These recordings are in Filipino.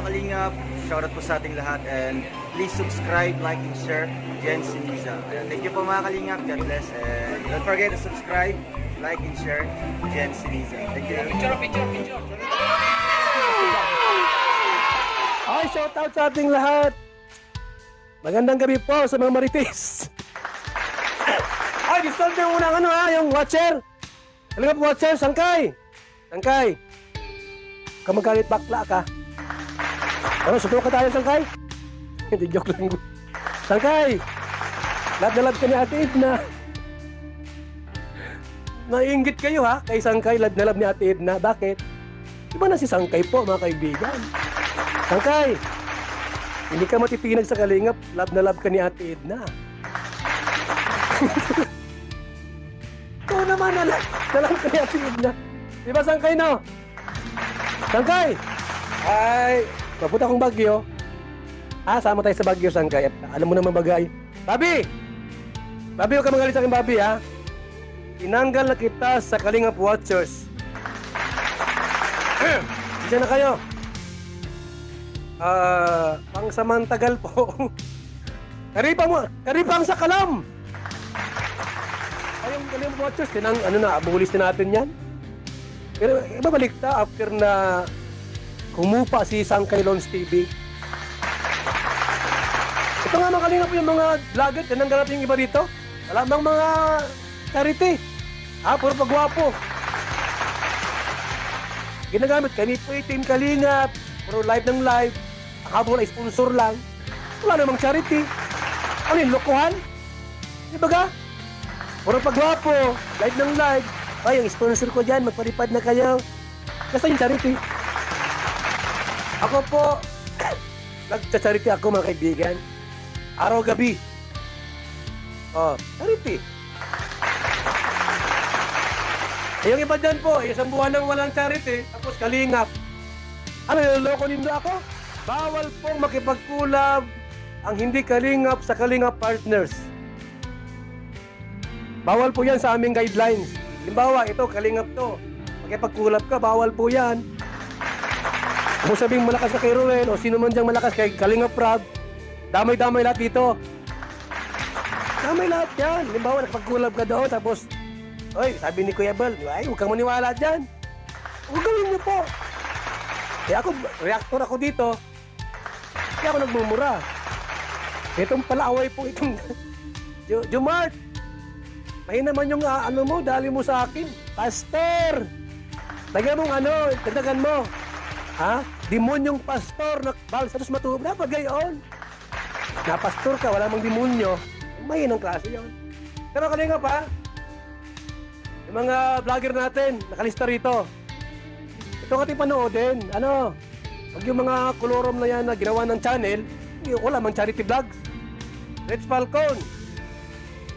Kalingap, shoutout po sa ating lahat and please subscribe, like, and share Jen Siniza. Ayan, thank you po mga Kalingap, God bless, and don't forget to subscribe, like, and share Jen Siniza. Thank you. Picture. Ay, shout out sa ating lahat. Magandang gabi po sa mga marites. Ay, disturb yung unang yung watcher. Ano ka po, watcher? Sangkay. Kamagalit bakla ka. Ano, sutuwa ka tayo, Sangkay? Hindi, joke lang. Sangkay, lad ka ni Ate Edna. Naiinggit kayo ha, kay Sangkay, lad ni Ate Edna. Bakit? Iba na si Sangkay po, mga kaibigan. Sangkay, hindi ka matipinag sa Kalingap, love ka ni Ate Edna. Oo naman, na love ka ni Ate Edna. Di ba, Sangkay, no? Sangkay! Ay, mapunta akong Bagyo. Sama tayo sa Bagyo, Sangkay. Alam mo naman bagay. Babi! Babi, huwag ka magalit sa akin, Babi, ha? Tinanggal na kita sa Kalingap Watchers. Isa na kayo. Pangsamantagal po. Karipang sa kalam. Ayong Kalingap Watchers, abulis na natin yan. Pero ibabalik ta after na humupa si Sangkay Lons TV. Ito nga mga Kalingap yung mga vlogger, tinanggal natin yung iba dito. Wala bang mga charity. Puro pagwapo. Ginagamit kami po Team Kalingap, puro live ng live. Ang habol ay sponsor lang. Wala namang charity. Ano yung lokohan? Di ba ga? Puro pagwapo, live ng live. Ay, yung sponsor ko dyan, magpalipad na kayo. Kasi yung charity. Ako po, nagcha-charity ako mga kaibigan. Araw-gabi. Charity. Yung iba dyan po, isang buwan nang walang charity, tapos Kalingap. Ano, niloloko nindo ako? Bawal pong makipagkulab ang hindi Kalingap sa Kalingap partners. Bawal po yan sa aming guidelines. Halimbawa, ito, Kalingap to. Makipagkulab ka, bawal po yan. Kung sabing malakas ka kay Ruel, o sino man diyang malakas kay Kalingap Rob, damay-damay lahat dito. Damay lahat yan. Halimbawa, nakipagkulab ka doon, tapos, oy, sabi ni Kuya Bal, ay, huwag kang maniwala dyan. Huwag gawin niyo po. Ako, reactor ako dito. Kaya ako nagmumura. Itong palaaway po itong Jumart. May naman yung dali mo sa akin. Pastor! Lagyan mong dagdagan mo. Demonyong pastor na balsaros matubig. Dapat gayon. Na pastor ka, wala mang demonyo. May ng klase yun. Pero Kalingap pa, yung mga vlogger natin, nakalista rito. Ito ang ating panoodin. Pag yung mga kolorom na yan na ginawa ng channel, wala mang charity vlogs. Reds Falcon,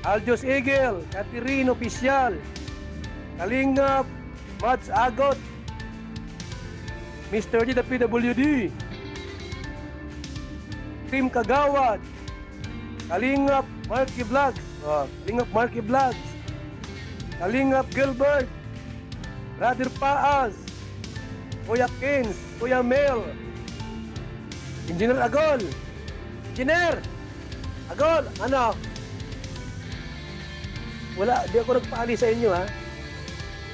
Aljos Eagle, Catherine Official, Kalingap, Mads Agot, Mr. G the PWD, Team Kagawad, Kalingap Marky Vlogs, Kalingap Marky Vlogs, Kalingap Gilbert, Brother Paas, Kuya Kins, Kuya Mel, Engineer Agol, Engineer Agol, wala, di ako nagpaalis sa inyo ha.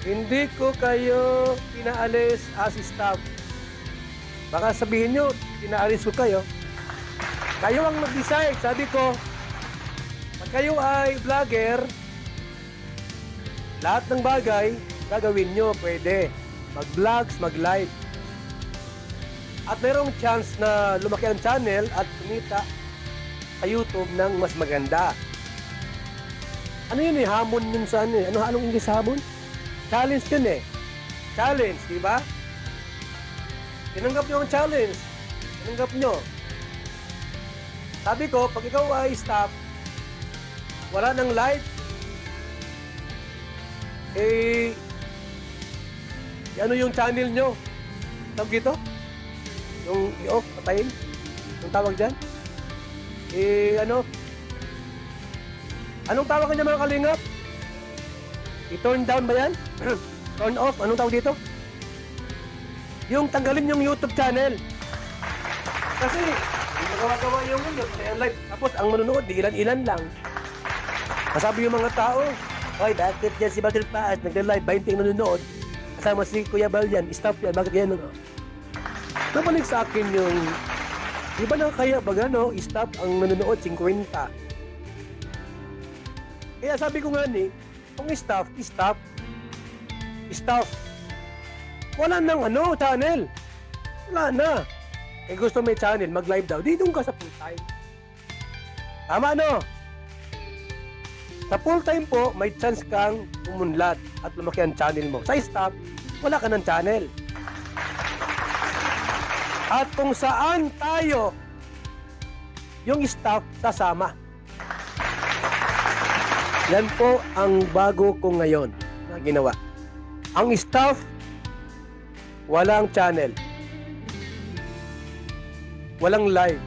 Hindi ko kayo pinaalis as staff. Baka sabihin nyo, pinaalis ko kayo. Kayo ang mag-decide. Sabi ko, pag kayo ay vlogger, lahat ng bagay, gagawin nyo, pwede. Mag-vlogs, mag-live. At mayroong chance na lumaki ang channel at kumita sa YouTube ng mas maganda. Ano yun hamon yun sa anong English hamon? Challenge yun Challenge, di ba? Tinanggap nyo ang challenge. Tinanggap nyo. Sabi ko, pag ikaw ay staff, wala nang live, ano yung channel nyo? Tawag dito? Yung i-off, patayin? Yung tawag dyan? Anong tawag niya mga Kalingap? I-turn down ba yan? Turn off? Anong tawag dito? Yung tanggalin yung YouTube channel. Kasi, hindi magawa yung ano, kaya live. Tapos, ang manonood, di ilan-ilan lang. Masabi yung mga tao, "Hoy, bakit yan si Bagel Paas, nagla-live, 20 ang nanonood. Kasama si Kuya Bal yan, stop yan, bakit yan?" Nabalik sa akin yung, di ba na kaya baga, no, stop ang nanonood, 50. Kaya sabi ko nga ni, kung stop. Wala nang ano, channel. Wala na. Eh gusto may channel, mag-live daw. Di doon ka sa full time. Tama no? Sa full time po, may chance kang umunlad at lumaki ang channel mo. Sa stop, wala ka ng channel. At kung saan tayo, yung staff sasama. Yan po ang bago ko ngayon na ginawa. Ang staff, walang channel. Walang live.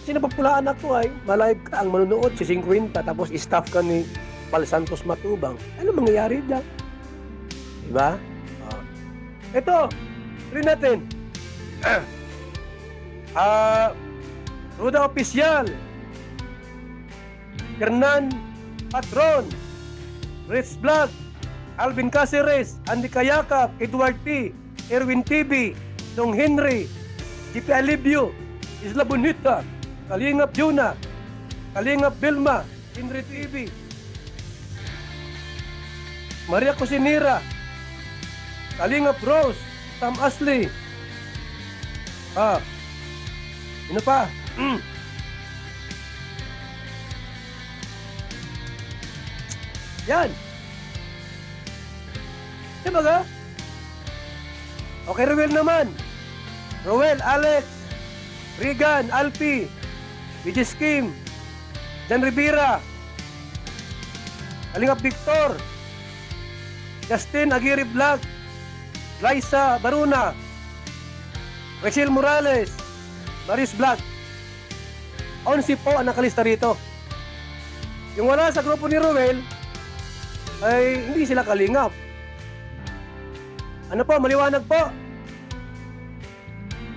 Sinapapulaan ako ay malive ka ang manunood si 50 tapos staff ka ni Pal Santos Matubang. Ano mangyayari dyan? Diba? Ito, rin natin. Ruda Opisyal, Hernan Patron, Rich Vlog, Alvin Caceres, Andy Kayakap, Edward T, Erwin TV, Dong Henry, GP Alibio, Isla Bonita, Kalingap Juna, Kalingap Vilma, Henry TV, Maria Cosinera, Kalingap Rose, Sam Ashley, ano pa? Yan. Diba ka? Okay, Rowel naman. Rowel, Alex, Regan, Alpi, Vigis Kim, Dan Rivera, Kalingap Victor, Justin Aguirre Vlog, Liza Baruna, Rachel Morales, Maris Vlog. 11 po ang nakalista rito. Yung wala sa grupo ni Rowel ay hindi sila kalingap. Ano po, maliwanag po.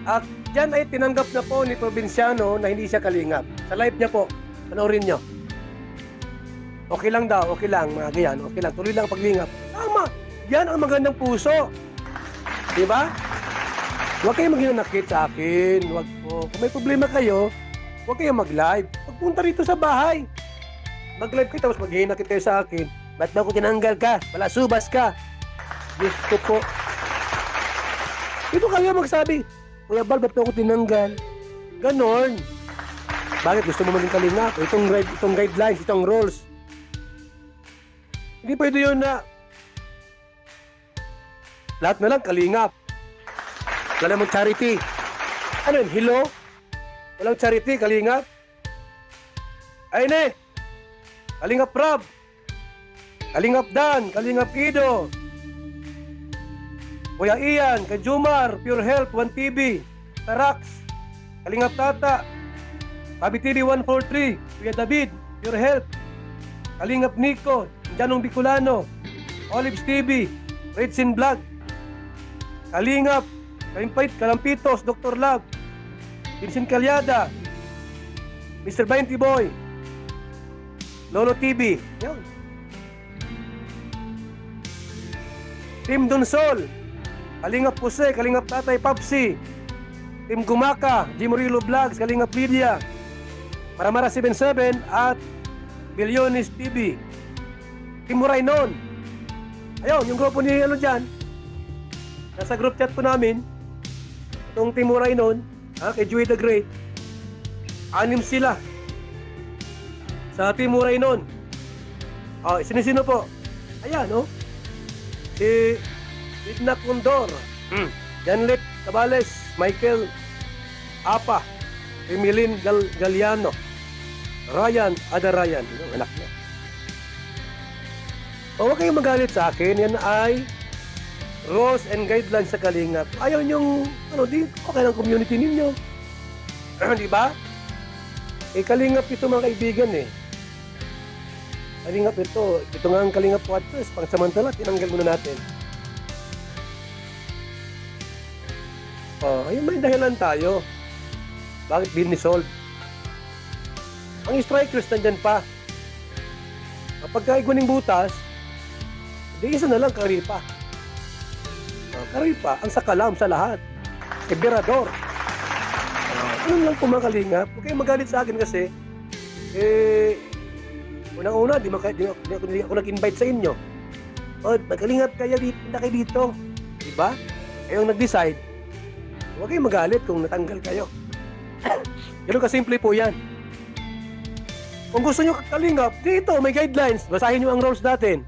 At dyan ay tinanggap na po ni Probinsyano na hindi siya kalingap. Sa live niya po, panoorin nyo. Okay lang daw, okay lang, mga ganyan, okay lang, tuloy lang paglingap. Tama, yan ang magandang puso. Diba? Huwag kayong maghinanakit sa akin. Huwag po. Kung may problema kayo, huwag kayong mag-live. Pagpunta rito sa bahay. Mag-live kayo tapos maghinanakit kayo sa akin. Ba't ba ako tinanggal ka? Wala, subas ka. Diyos ko po. Ito kayo magsabi, Kuya Bal, ba't ba ako tinanggal? Ganon. Bakit gusto mo maging kalingap? Itong guidelines, itong rules. Hindi pwede yun na lahat na lang kalingap. Wala mong charity. Ano yun? Hello? Walang charity, kalingap? Ay, ne! Kalingap Rob! Kalingap Dan! Kalingap Ido! Kuya Ian! Kajumar! Pure Health 1TV! Tarax! Kalingap Tata! Pabi TV 143! Kuya David! Pure Health! Kalingap Nico! Janong Bicolano! Olives TV! Redsin Vlog! Kalingap! Kalampitos, Dr. Love, Vincent Calyada, Mr. 20 Boy, Lolo TV, yun. Team Donsol, Kalingap Puse, Kalingap Tatay Papsi, Team Gumaka, Jim Murillo Vlogs, Kalingap Lydia, Maramara 77 at Bilyonis TV, Team Muraynon. Ayun, yung grupo ni ano dyan, nasa group chat po namin. Itong Timuray nun, kay Joey the Great, 6 sila sa Timuray nun. Sino po? Ayan, no? Si Idna Condor, Janlet Cabales, Michael Apa, Emilin Galiano, Ryan Adarayan, yung anak niya. Huwag kayong magalit sa akin, yan ay rules and guidelines sa kalingap. Ayaw nyong, di okay ng community ninyo. Di ba? Kalingap ito mga kaibigan eh. Kalingap ito. Ito nga ang kalingap podcast. Pangsamantala, tinanggal muna natin. Ayun, may dahilan tayo. Bakit din ni-solve? Ang strikers nandyan pa. Kapag iguaning butas, di isa na lang Karipa. Karipa, ang sakalam sa lahat. Eberador. Ano lang po mga kalingap? Huwag kayong magalit sa akin kasi, unang-una, di ako nag-invite sa inyo. O, magkalingap kayo dito, na kayo dito. Diba? Kayong nag-decide, huwag kayong magalit kung natanggal kayo. Ganun kasimple po yan. Kung gusto nyo kalingap, dito, may guidelines. Basahin nyo ang rules natin.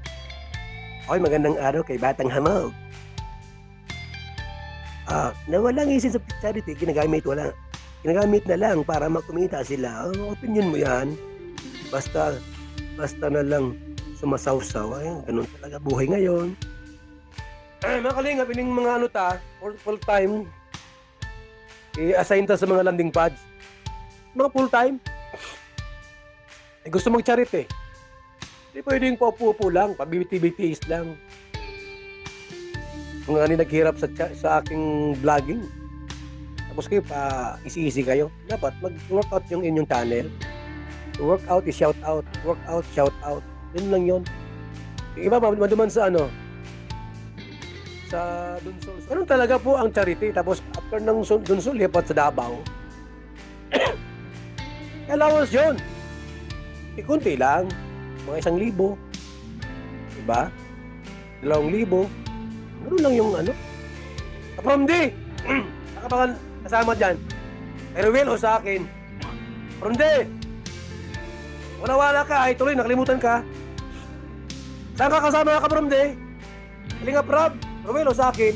Okay, magandang araw kay Batang Hamog. Nawalang isin sa charity, ginagamit na lang para makumita sila. Opinion mo yan. Basta na lang sumasawsaw. Ay, ganun talaga buhay ngayon. Mga kalingap, ining mga full time, i-assign ta sa mga landing pads. Mga full time, gusto mag-charity. Hindi pwedeng paupo-upo lang, pabibiti-bitis lang. Mga naghirap sa aking vlogging. Tapos kayo isi-isi kayo. Dapat mag-workout yung inyong channel. Workout is shout out. Workout, shout out. Yun lang yun. Yung iba maduman sa sa Dunsol. Ganun talaga po ang charity. Tapos after ng Dunsol, lipat sa Davao. Allowance yun. Kunti lang. Mga 1,000. Diba? 2,000. Ano lang yung Kapramdi! Nakapangan kasama dyan. Pero Will o sa akin. Kapramdi! Wala ka, ay tuloy, nakalimutan ka. Saan ka kasama ka, Kapramdi? Kalinga Prab, Ruel o sa akin.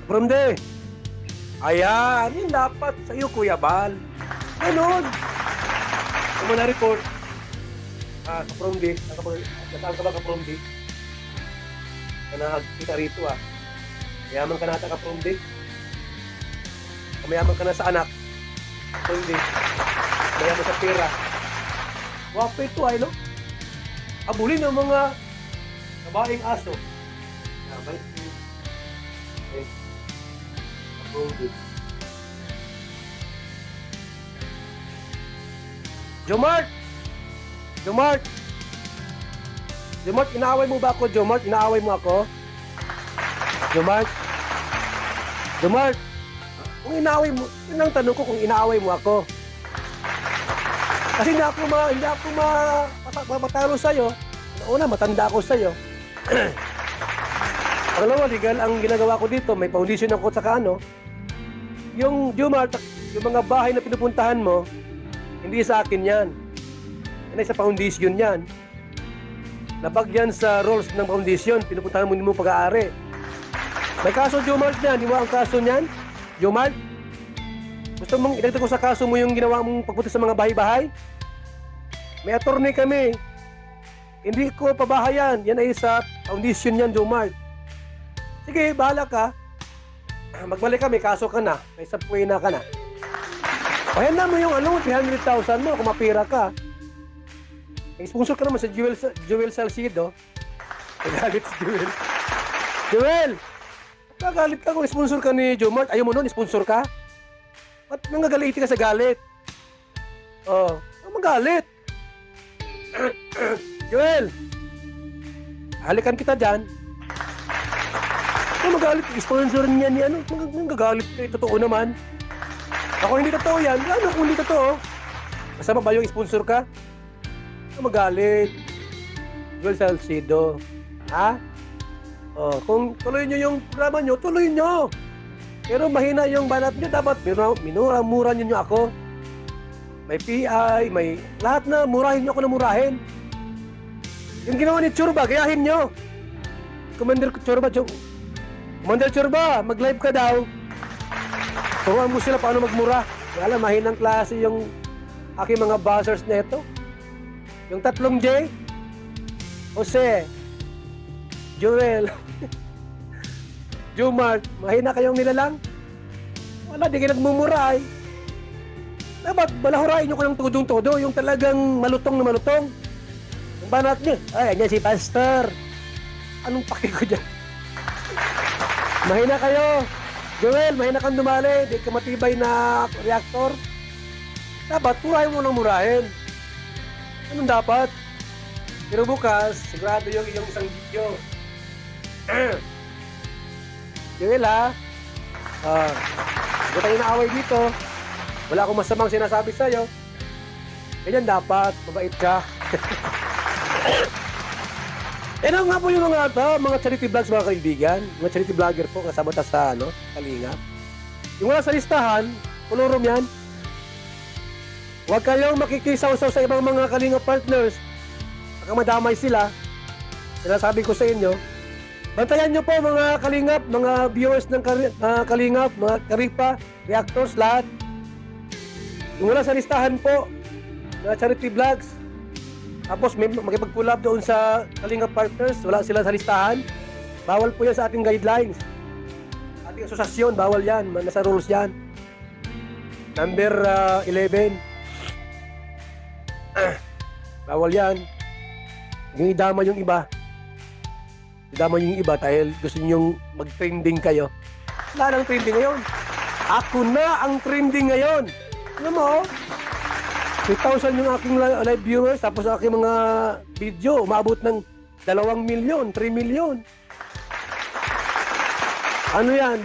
Kapramdi! Ayan, yun dapat sa iyo, Kuya Bal. Ganun. Kung mo na-report, Kapromdi, nasaan ka ba Kapromdi? Nakakita rito Mayaman ka nata Kapromdi. Mayaman ka na sa anak. Kapromdi. Mayaman sa pera. Wapo ito no? Abulin ng mga babaeng aso. Balik. Okay. Kapromdi. Jomart, inaaway mo ba ako, Jomart? Inaaway mo ako? Jomart, kung inaaway mo, yun ang tanong ko kung inaaway mo ako. Kasi hindi ako matalo sa'yo. Una, matanda ako sa'yo. Pangalawa, legal ang ginagawa ko dito. May foundation ako sa Yung Jomart, yung mga bahay na pinupuntahan mo, hindi sa akin yan. Yan ay sa foundation yan. Labag yan sa rules ng foundation. Pinupuntahan mo pag-aari. May kaso, Jomart, yan. Di mo ang kaso niyan? Jomart? Gusto mong idagdag ko sa kaso mo yung ginawa mong pagpunta sa mga bahay-bahay? May attorney kami. Hindi ko pabahayan. Yan ay sa foundation yan, Jomart. Sige, bahala ka. Magbalik kami, kaso ka na. May sapwena ka na. Payan na mo yung 300,000 mo kung mapira ka. Sponsor ka naman sa Joel Salcido. Nagalit si Joel. Joel! Nagalit ka kung sponsor ka ni Jomart. Ayaw mo nun, sponsor ka? Ba't nangagalitin ka sa galit? Magalit. Joel! Halikan kita dyan. Magalit, sponsor niya ni Nangagalit ka, totoo naman. Ako hindi totoo yan. Ano kung hindi totoo? Masama ba yung sponsor ka? Magalit. Joel Salcido. Kung tuloy nyo yung programa nyo, tuloy nyo. Pero mahina yung banat nyo, dapat minura nyo ako. May PI, may lahat na murahin nyo ako na murahin. Yung ginawa ni Churba, gayahin nyo. Commander Churba, mag-live ka daw. Turuan mo sila paano magmura. Kaya mahinang klase yung aking mga buzzers na ito. Yung 3 J, Jose, Joel, Jomart, mahina kayong nilalang? Wala, di kayo nagmumuray. Dapat balahurain nyo ko ng tudong-todo, yung talagang malutong na malutong. Yung banat nyo, ay, yan si Pastor. Anong paki ko dyan? Mahina kayo. Joel, mahina kang dumali. Di ka matibay na reactor. Dapat, murahin mo nang murahin. Anong dapat? Pero bukas, sigurado yung iyong isang video. Joel ha, huwag tayo na away dito. Wala akong masamang sinasabi sa'yo. Ganyan dapat, mabait ka. Ano nga po yung mga charity vlogs mga kaibigan, mga charity vlogger po kasama ta sa Kalingap. Yung wala sa listahan, pulurom yan. Huwag kayong makikisaw-saw sa ibang mga Kalingap partners. Baka madamay sila. Sinasabi ko sa inyo, bantayan nyo po mga Kalingap, mga viewers ng Kalingap, mga Karipa, reactors, lahat. Yung wala sa listahan po, mga charity vlogs, tapos may makipag-collab doon sa Kalingap partners, wala sila sa listahan, bawal po yan sa ating guidelines. Ating asosasyon, bawal yan, nasa rules yan. Number 11. Bawal yan. Yung idama yung iba. Idama yung iba dahil gusto nyo mag-trending kayo. Wala nang trending ngayon. Ako na ang trending ngayon. Ano mo? 3,000 yung aking live viewers, tapos aking mga video, umabot ng 2 milyon, 3 milyon. Ano yan?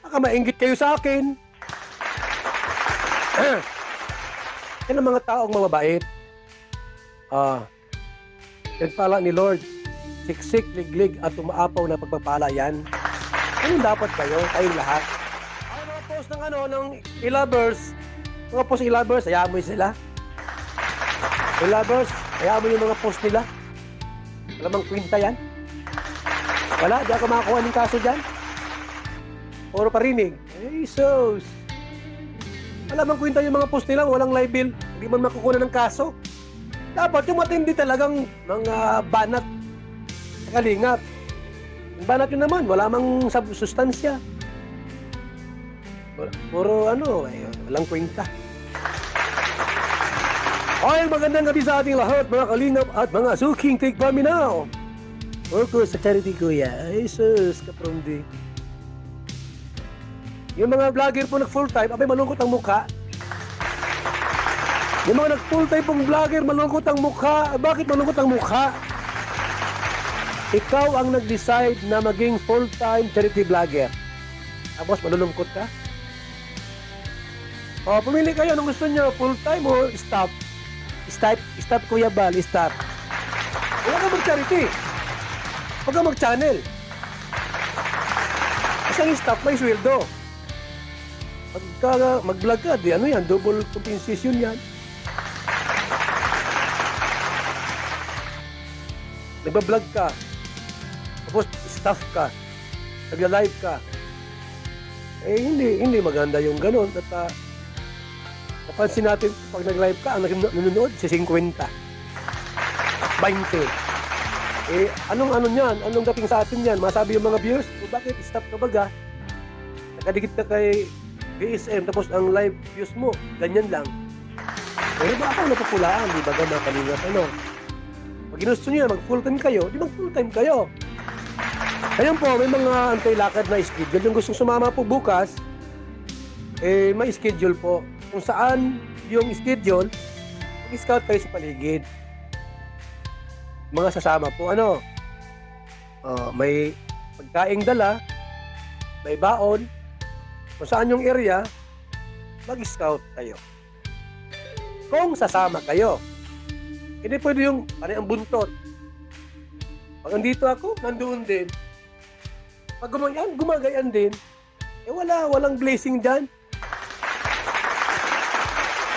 Baka mainggit kayo sa akin. Yan ang mga taong mababait. Yan pala ni Lord. Siksik, liglig at umaapaw na pagpapala yan. Anong dapat kayo? Kayong lahat. Ang mga post ng e-lovers, mga post e-lovers, hayaan mo sila. E-lovers, hayaan mo yung mga post nila. Wala mang kwinta yan. Wala, di ako makakuha ng kaso dyan. Puro parinig. Jesus! Wala mang kwinta yung mga post nila, walang libel, hindi man makukuha ng kaso. Dapat yung matindi talagang mga banat sa Kalingap. Yung banat yun naman, wala mang sustansya. Puro walang kwenta. Ay, magandang gabi sa ating lahat, mga Kalingap at mga suking tigpaminaw. Worker sa charity kuya. Jesus, kapromdi. Yung mga vlogger po nag-full time, abay malungkot ang mukha. Yung mga nag-full time pong vlogger, malungkot ang mukha. Bakit malungkot ang mukha? Ikaw ang nag-decide na maging full-time charity vlogger. Tapos malulungkot ka? O, pumili kayo. Anong gusto nyo? Full-time o stop? Stop Kuya Bal, stop. Wala ka mag-charity. Huwag ka mag-channel. Kasi ang stop, may sweldo. Pagka mag-vlog ka, di ano yan, double compensation yan. Nagba-vlog ka, tapos staff ka, nagla-live ka. Hindi maganda yung ganun. At napansin natin, pag nag-live ka, ang nanonood, si 50. 20. Anong yan? Anong dating sa atin yan? Masabi yung mga viewers, bakit stop ka baga? Nakadikit ka kay BSM, tapos ang live views mo, ganyan lang. Pero ba ako napupulaan, di ba ganda Kalingap, Pag ginusto nyo mag full time kayo, di mag full time kayo. Ayun po, may mga antay-lakad na schedule. Yung gustong sumama po bukas, may schedule po. Kung saan yung schedule, mag-scout kayo sa paligid. Mga sasama po, may pagkaing dala, may baon, kung saan yung area, mag-scout kayo. Kung sasama kayo. Hindi pwede yung ang buntot. Pag andito ako, nandoon din. Pag gumagayan din, walang blessing dyan.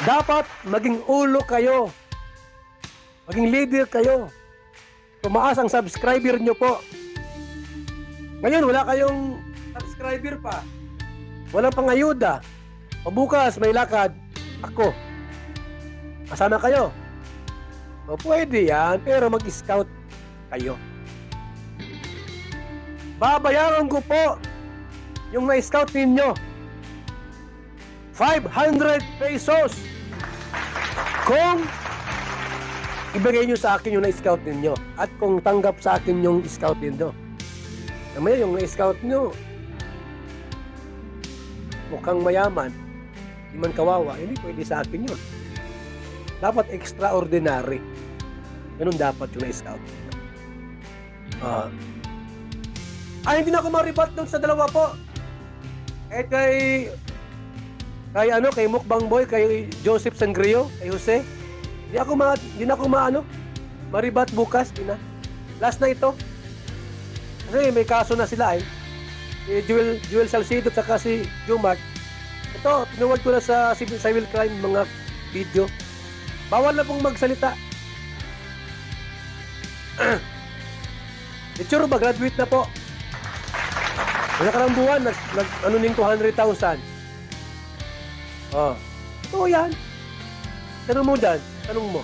Dapat maging ulo kayo. Maging leader kayo. Tumaas ang subscriber nyo po. Ngayon, wala kayong subscriber pa. Walang pangayuda. Pabukas, may lakad. Ako. Kasama kayo. O pwede yan, pero mag-scout kayo. Babayaran ko po yung na-scout ninyo. 500 pesos. Kung ibigay nyo sa akin yung na-scout ninyo at kung tanggap sa akin yung scout ninyo. Namaya yung na-scout nyo, mukhang mayaman, di man kawawa, hindi pwede sa akin yun. Dapat extraordinary. Ganun dapat yung na-scout. Hindi na ako maribat doon sa dalawa po. Kay Mukbang Boy, kay Joseph Sangrio, kay Jose. Hindi na ako maribat bukas, last na ito. Kasi may kaso na sila si Joel Salcido at saka si Jumart. Ito, tinuwag ko na sa civil crime mga video. Bawal na pong magsalita. Itsuro ba, graduate na po. Nakarang buwan, ning 200,000. Ito yan. Tanong mo dyan, tanong mo.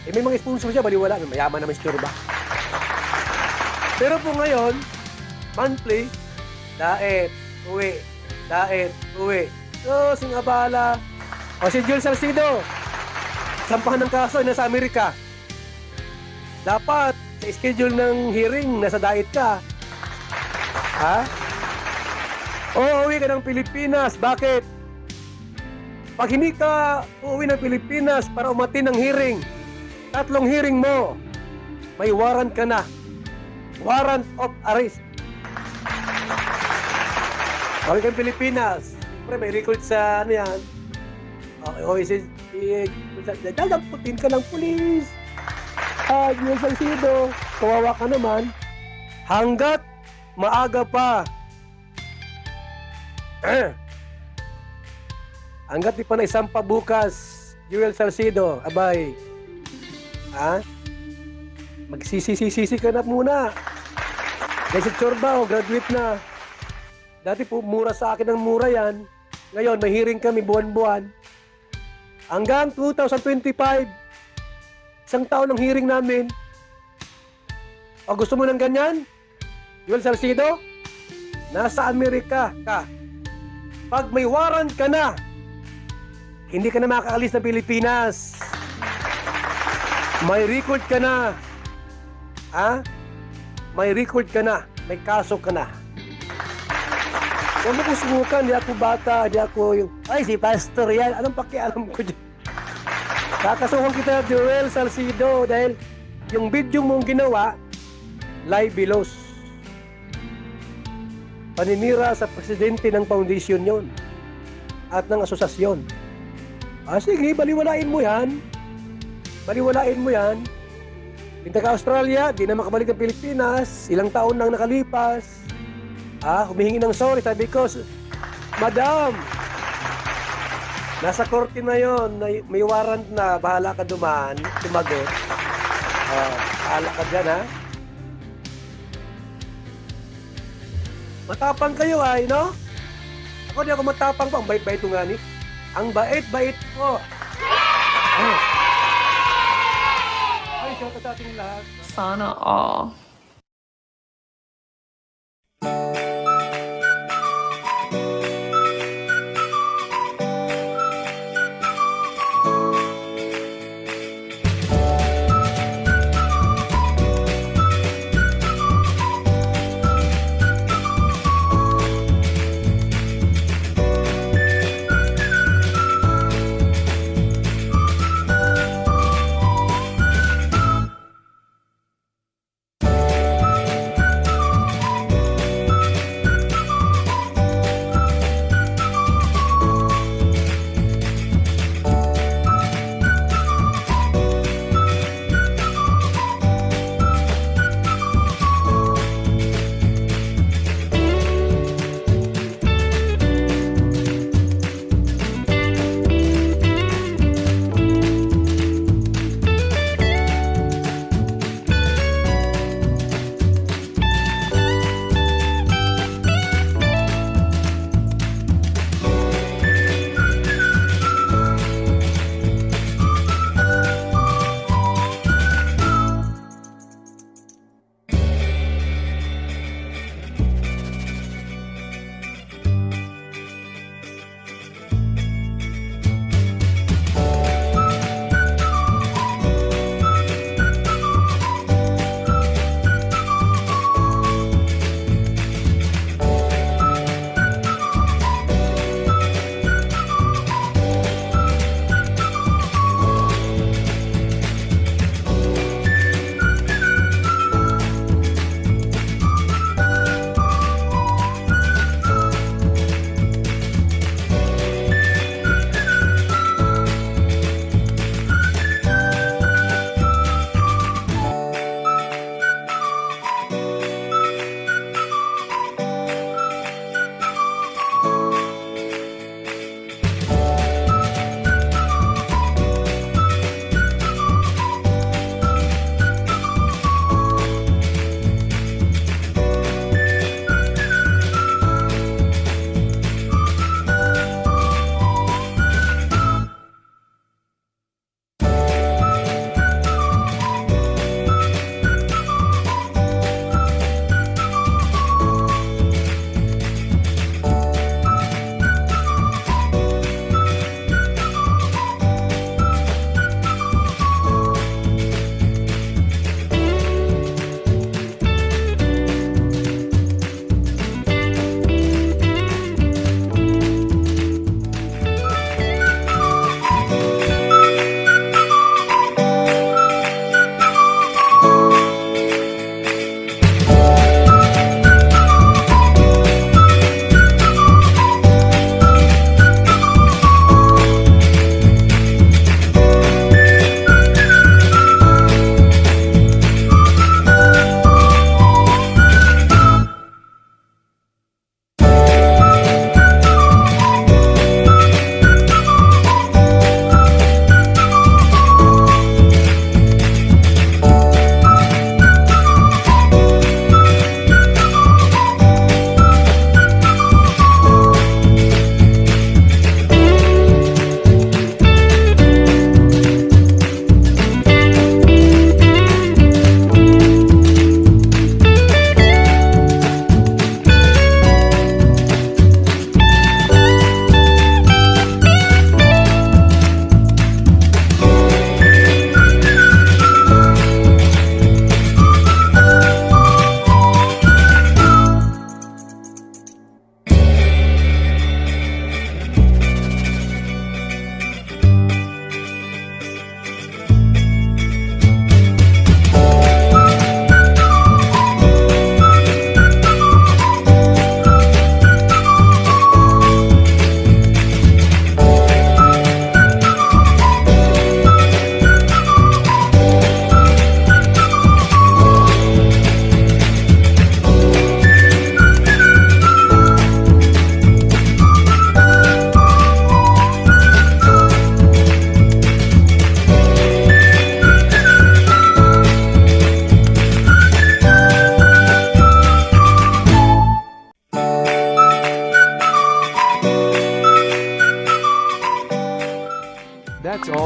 May mga sponsor siya, baliwala. Mayaman naman si Churba. Pero po ngayon, monthly, daet, uwi. So, singabala. Si Joel Salcido, sampahan ng kaso, nasa Amerika. Dapat, sa schedule ng hearing, nasa diet ka. Uwi ka ng Pilipinas. Bakit? Pag hindi ka uuwi ng Pilipinas para umatin ng hearing, 3 hearing mo, may warrant ka na. Warrant of arrest. Uwi ka ng Pilipinas. Siyempre, may record sa yan. Dadaputin ka ng pulis. Yung Salcido, kawawa ka naman. Hanggat maaga pa. Hanggat di pa na isampa bukas, Joel Salcido, abay. Magsisisi ka na muna. Dahil si Chorba, graduate na. Dati po, mura sa akin ang mura yan. Ngayon, may hearing kami buwan-buwan. Hanggang 2025, 1 taon ng hearing namin. O gusto mo ng ganyan? Joel Salcido, nasa Amerika ka. Pag may warrant ka na, hindi ka na makaalis ng Pilipinas. May record ka na. May record ka na. May kaso ka na. Huwag mo kong subukan, di ako bata, di ako yung, si pastor yan. Anong pakialam ko dyan? Kakasuhan kita, Joel Salcido, dahil yung video mong ginawa, libelous. Paninira sa presidente ng foundation yon at ng asosasyon. Sige, baliwalain mo yan. Pinta ka Australia, di na makabalik ng Pilipinas. Ilang taon nang nakalipas. Humihingi ng sorry. Sabi ko, Madam, nasa korte na yon, may warrant na, bahala ka dumaan, tumagot. Bahala ka dyan, Matapang kayo no? Ako di ako matapang pa, ang bait-bait ko nga ni. Ang bait-bait ko. Shout out sa ating lahat. Sana all.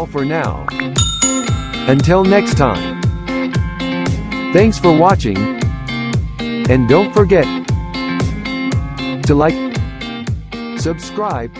all for now. Until next time. Thanks for watching. And don't forget to like, subscribe,